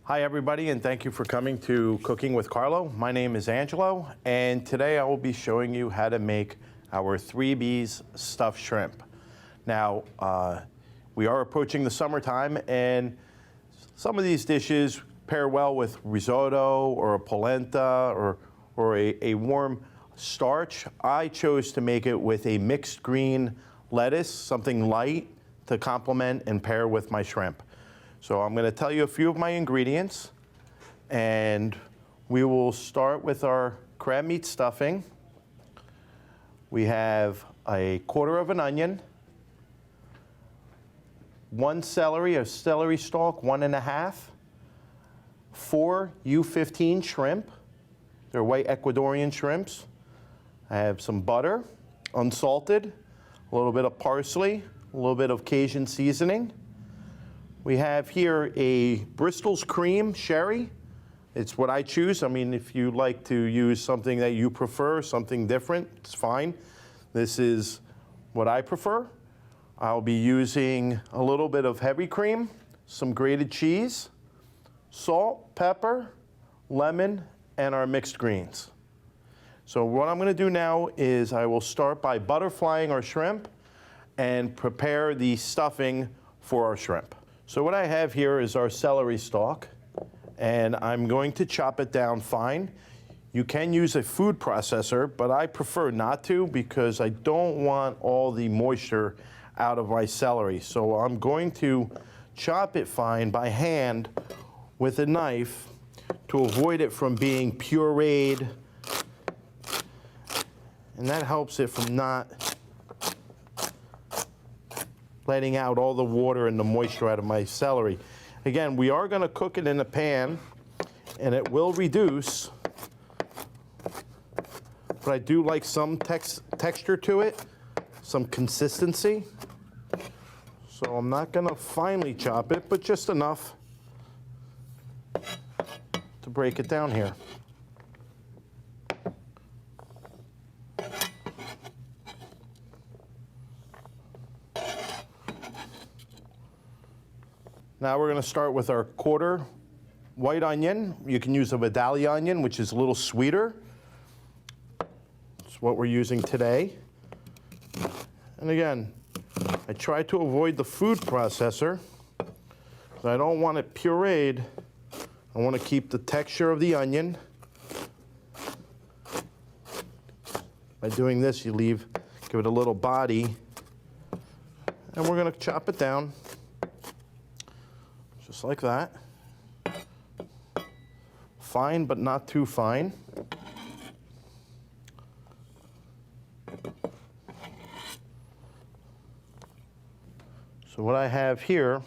Hi everybody, and thank you for coming to Cooking with Carlo. My name is Angelo, and today I will be showing you how to make our 3B's stuffed shrimp. Now, we are approaching the summertime, and some of these dishes pair well with risotto or a polenta or a warm starch. I chose to make it with a mixed green lettuce, something light to complement and pair with my shrimp. So I'm going to tell you a few of my ingredients, and we will start with our crab meat stuffing. We have a quarter of an onion, one celery, a celery stalk, 1.5, 4 U15 shrimp. They're white Ecuadorian shrimps. I have some butter, unsalted, a little bit of parsley, a little bit of Cajun seasoning. We have here a Bristol's cream sherry. It's what I choose. I mean, if you like to use something that you prefer, something different, it's fine. This is what I prefer. I'll be using a little bit of heavy cream, some grated cheese, salt, pepper, lemon, and our mixed greens. So what I'm gonna do now is I will start by butterflying our shrimp and prepare the stuffing for our shrimp. So what I have here is our celery stalk, and I'm going to chop it down fine. You can use a food processor, but I prefer not to because I don't want all the moisture out of my celery. So I'm going to chop it fine by hand with a knife to avoid it from being pureed, and that helps it from not letting out all the water and the moisture out of my celery. Again, we are going to cook it in a pan, and it will reduce, but I do like some texture to it, some consistency. So I'm not going to finely chop it, but just enough to break it down here. Now we're going to start with our quarter white onion. You can use a Vidalia onion, which is a little sweeter. That's what we're using today. And again, I try to avoid the food processor because I don't want it pureed. I want to keep the texture of the onion. By doing this, you give it a little body. And we're going to chop it down. Just like that. Fine, but not too fine. So what I have here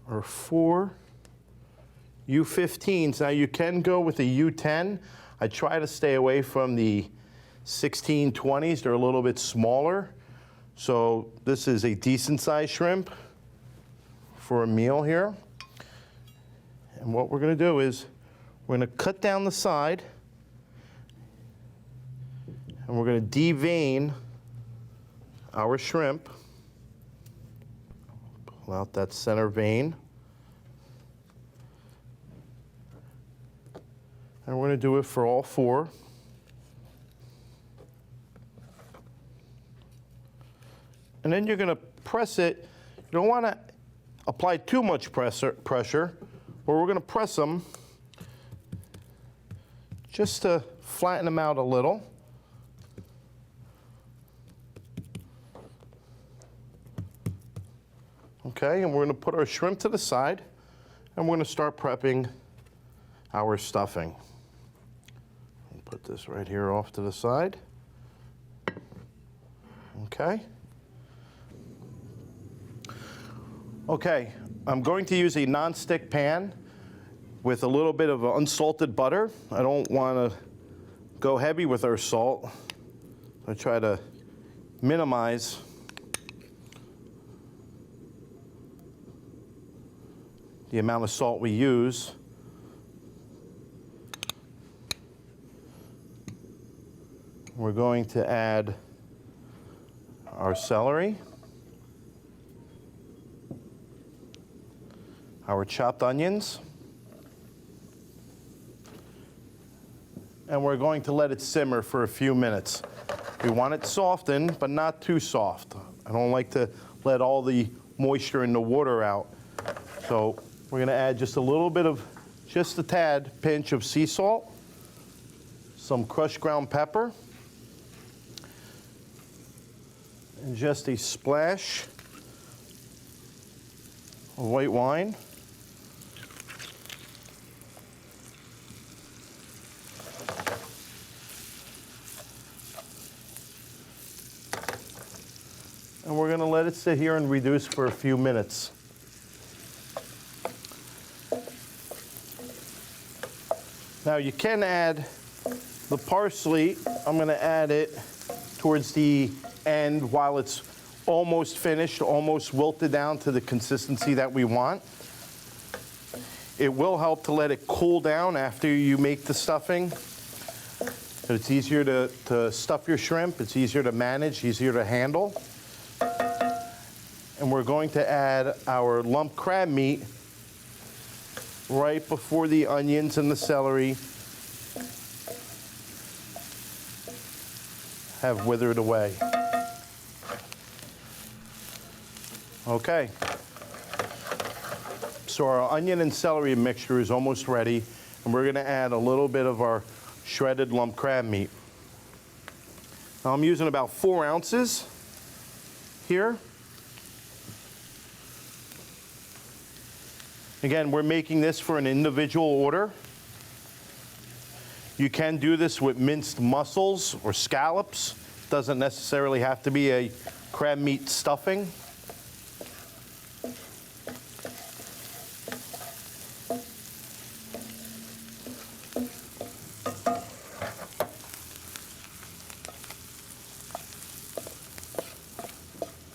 are 4 U15s. Now you can go with a U10. I try to stay away from the 1620s. They're a little bit smaller. So this is a decent sized shrimp for a meal here. And what we're going to do is we're going to cut down the side, and we're going to devein our shrimp. Pull out that center vein. And we're going to do it for all 4. And then you're going to press it. You don't want to apply too much pressure, but we're going to press them just to flatten them out a little. Okay, and we're going to put our shrimp to the side, and we're going to start prepping our stuffing. Put this right here off to the side. Okay. Okay, I'm going to use a non-stick pan with a little bit of unsalted butter. I don't want to go heavy with our salt. I try to minimize the amount of salt we use. We're going to add our celery. our chopped onions. And we're going to let it simmer for a few minutes. We want it softened, but not too soft. I don't like to let all the moisture in the water out. So we're gonna add just a little bit of, just a tad pinch of sea salt, some crushed ground pepper, and just a splash of white wine. And we're gonna let it sit here and reduce for a few minutes. Now you can add the parsley. I'm gonna add it towards the end while it's almost finished, almost wilted down to the consistency that we want. It will help to let it cool down after you make the stuffing. It's easier to stuff your shrimp, it's easier to manage, easier to handle. And we're going to add our lump crab meat right before the onions and the celery have withered away. Okay. So our onion and celery mixture is almost ready, and we're gonna add a little bit of our shredded lump crab meat. Now I'm using about 4 ounces here. Again, we're making this for an individual order. You can do this with minced mussels or scallops. Doesn't necessarily have to be a crab meat stuffing.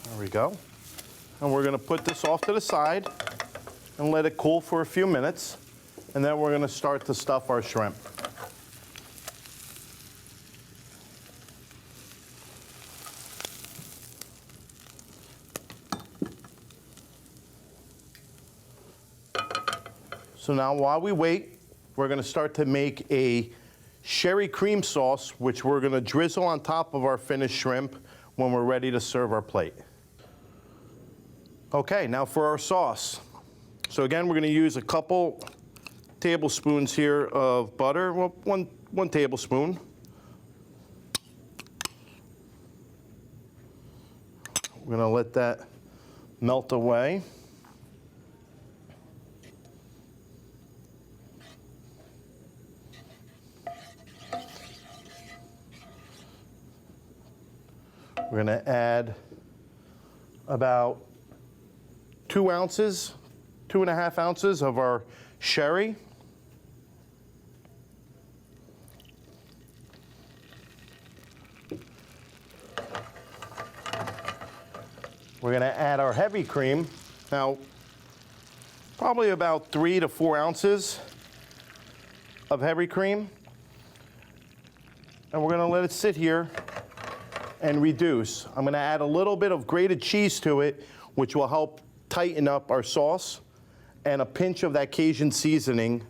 There we go. And we're gonna put this off to the side and let it cool for a few minutes, and then we're gonna start to stuff our shrimp. So now while we wait, we're gonna start to make a sherry cream sauce, which we're gonna drizzle on top of our finished shrimp when we're ready to serve our plate. Okay, now for our sauce. So again, we're gonna use a couple tablespoons here of butter, well, one tablespoon. We're gonna let that melt away. We're gonna add about 2 ounces, 2.5 ounces of our sherry. We're gonna add our heavy cream. Now, probably about 3 to 4 ounces of heavy cream. And we're gonna let it sit here and reduce. I'm gonna add a little bit of grated cheese to it, which will help tighten up our sauce, and a pinch of that Cajun seasoning.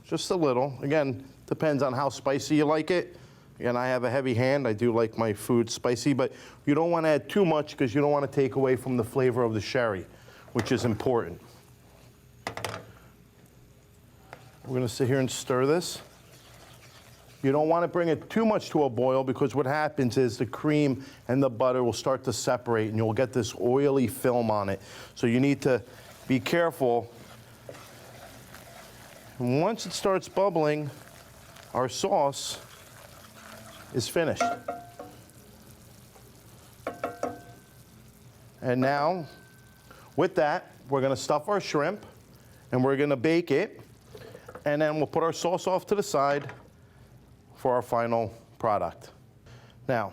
Just a little. Again, depends on how spicy you like it. Again, I have a heavy hand. I do like my food spicy, but you don't want to add too much because you don't want to take away from the flavor of the sherry, which is important. We're going to sit here and stir this. You don't want to bring it too much to a boil, because what happens is the cream and the butter will start to separate and you'll get this oily film on it. So you need to be careful. And once it starts bubbling, our sauce is finished. And now, with that, we're going to stuff our shrimp and we're going to bake it. And then we'll put our sauce off to the side for our final product. Now,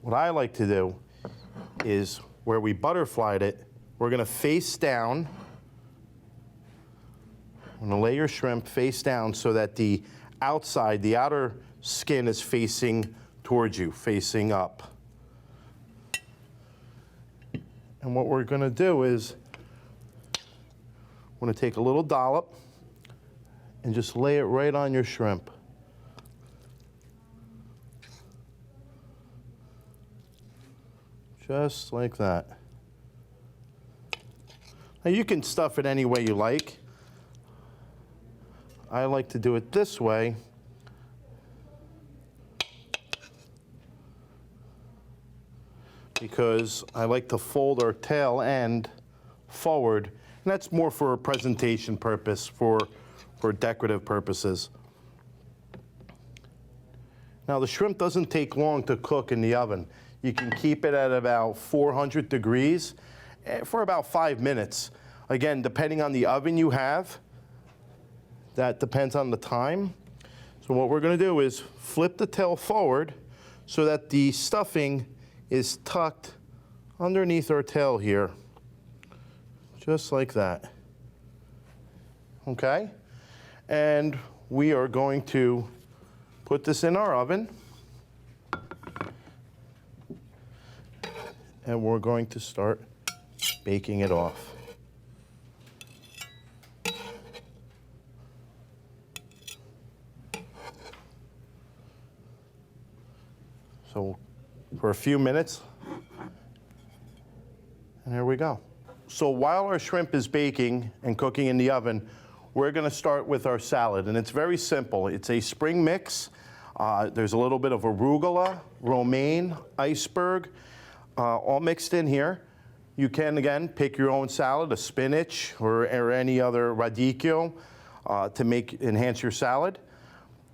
what I like to do is, where we butterflied it, we're gonna face down. I'm gonna lay your shrimp face down so that the outside, the outer skin is facing towards you, facing up. And what we're going to do is, we're going to take a little dollop and just lay it right on your shrimp. Just like that. Now you can stuff it any way you like. I like to do it this way because I like to fold our tail end forward, and that's more for a presentation purpose, for decorative purposes. Now the shrimp doesn't take long to cook in the oven. You can keep it at about 400 degrees for about 5 minutes. Again, depending on the oven you have, that depends on the time. So what we're going to do is flip the tail forward so that the stuffing is tucked underneath our tail here, just like that. Okay? And we are going to put this in our oven. And we're going to start baking it off. So for a few minutes, and here we go. So while our shrimp is baking and cooking in the oven, we're going to start with our salad, and it's very simple. It's a spring mix. There's a little bit of arugula, romaine, iceberg, all mixed in here. You can, again, pick your own salad, a spinach or any other radicchio to enhance your salad.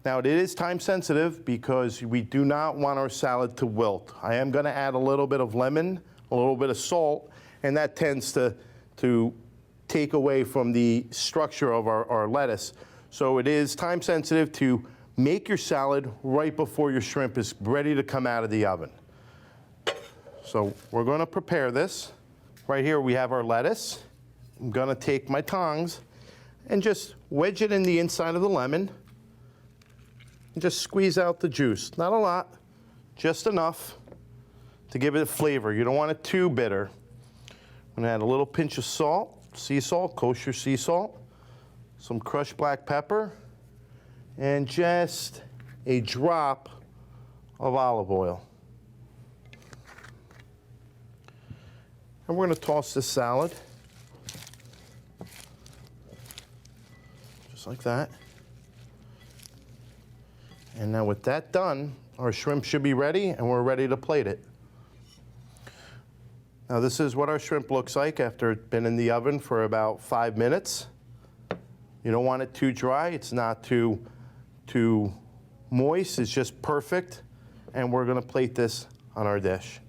Now, it is time sensitive because we do not want our salad to wilt. I am going to add a little bit of lemon, a little bit of salt, and that tends to take away from the structure of our lettuce. So it is time sensitive to make your salad right before your shrimp is ready to come out of the oven. So we're going to prepare this. Right here we have our lettuce. I'm going to take my tongs and just wedge it in the inside of the lemon and just squeeze out the juice. Not a lot, just enough to give it a flavor. You don't want it too bitter. I'm going to add a little pinch of salt, sea salt, kosher sea salt, some crushed black pepper, and just a drop of olive oil. And we're going to toss this salad, just like that. And now with that done, our shrimp should be ready and we're ready to plate it. Now this is what our shrimp looks like after it's been in the oven for about 5 minutes. You don't want it too dry, it's not too moist, it's just perfect. And we're going to plate this on our dish.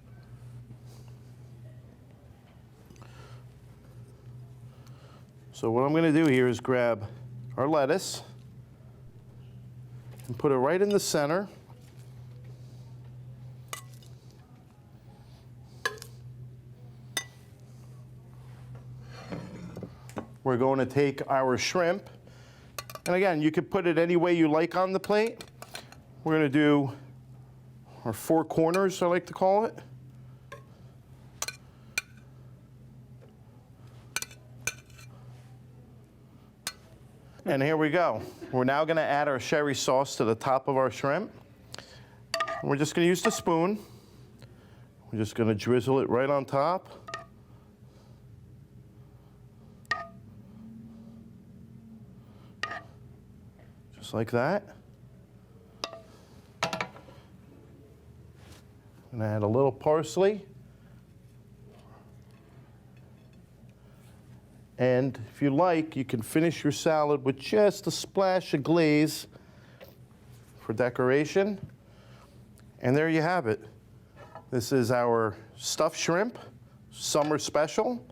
So what I'm going to do here is grab our lettuce and put it right in the center. We're going to take our shrimp, and again, you could put it any way you like on the plate. We're going to do our 4 corners, I like to call it. And here we go. We're now going to add our sherry sauce to the top of our shrimp. We're just going to use the spoon. We're just going to drizzle it right on top. Just like that. I'm going to add a little parsley. And if you like, you can finish your salad with just a splash of glaze for decoration. And there you have it. This is our stuffed shrimp, summer special.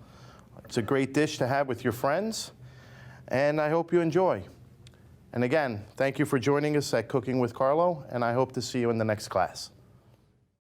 It's a great dish to have with your friends, and I hope you enjoy. And again, thank you for joining us at Cooking with Carlo, and I hope to see you in the next class.